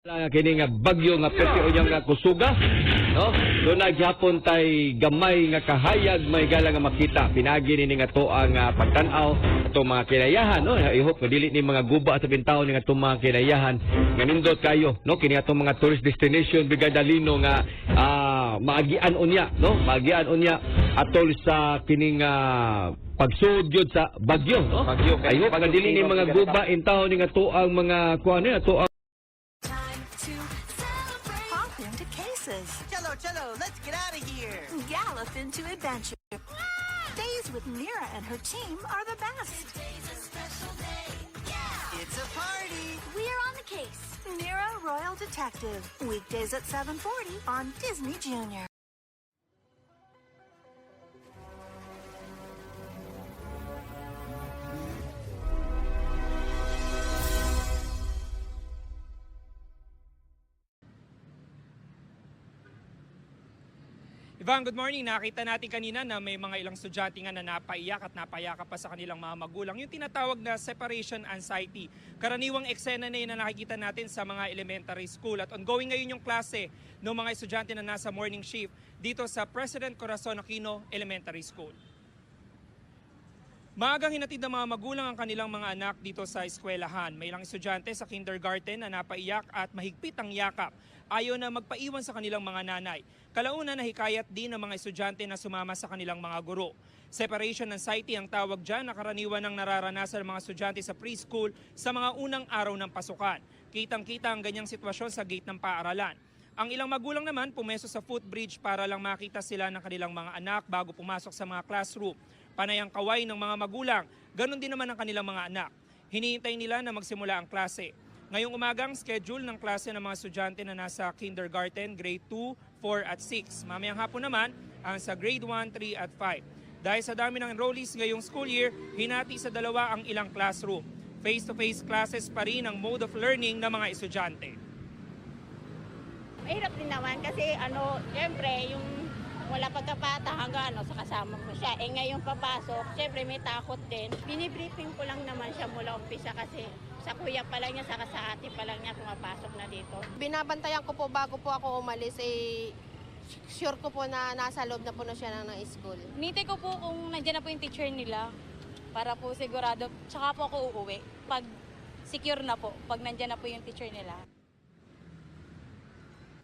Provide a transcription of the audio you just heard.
Kini nga bagyo nga pwede unyang nga kusuga, no? So naghapon tay gamay nga kahayag may gala nga makita. Pinagi ni nga to ang pagtan-aw ato mga kinayahan, no? I hope dili ni mga guba sa bintaw ni nga to mga kinayahan nga nindot kayo, no? Kini ato mga tourist destination bigadalino nga maagian unya, no? Maagian unya atol sa kining pagsudyod sa bagyo, no? Bagyo. I hope dili ni mga guba intaw ni nga to ang mga kuan ni to Cello, let's get out of here. Gallop into adventure. Days with Mira and her team are the best. Today's a special day. Yeah! It's a party. We're on the case. Mira Royal Detective. Weekdays at 7:40 on Disney Junior. Ivan, good morning. Nakita natin kanina na may mga ilang estudyante nga na napaiyak at napayakap pa sa kanilang mga magulang. Yung tinatawag na separation anxiety. Karaniwang eksena na yun na nakikita natin sa mga elementary school. At ongoing ngayon yung klase ng mga estudyante na nasa morning shift dito sa President Corazon Aquino Elementary School. Maagang hinatid ng mga magulang ang kanilang mga anak dito sa eskwelahan. May ilang estudyante sa kindergarten na napaiyak at mahigpit ang yakap. Ayaw na magpaiwan sa kanilang mga nanay. Kalauna nahikayat din ng mga estudyante na sumama sa kanilang mga guro. Separation anxiety ang tawag dyan na karaniwan ng nararanasan ng mga estudyante sa preschool sa mga unang araw ng pasukan. Kitang-kita ang ganyang sitwasyon sa gate ng paaralan. Ang ilang magulang naman pumeso sa footbridge para lang makita sila ng kanilang mga anak bago pumasok sa mga classroom. Panay ang kaway ng mga magulang, ganon din naman ang kanilang mga anak. Hinihintay nila na magsimula ang klase. Ngayong umagang schedule ng klase ng mga estudyante na nasa kindergarten, grade 2, 4 at 6. Mamayang hapon naman ang sa grade 1, 3 at 5. Dahil sa dami ng enrollees ngayong school year, hinati sa dalawa ang ilang classroom. Face-to-face classes pa rin ang mode of learning ng mga estudyante. Mahirap din naman kasi siyempre yung wala pagkapata hanggang sa kasama mo siya. Ngayon papasok, siyempre may takot din. Binibriefing ko lang naman siya mula umpisa kasi sa kuya pa lang niya, saka sa ate pa lang niya pumapasok na dito. Binabantayan ko po bago po ako umalis, sure ko po na nasa loob na po na siya ng school. Nintay ko po kung nandiyan na po yung teacher nila para po sigurado, tsaka po ako uuwi pag secure na po, pag nandiyan na po yung teacher nila.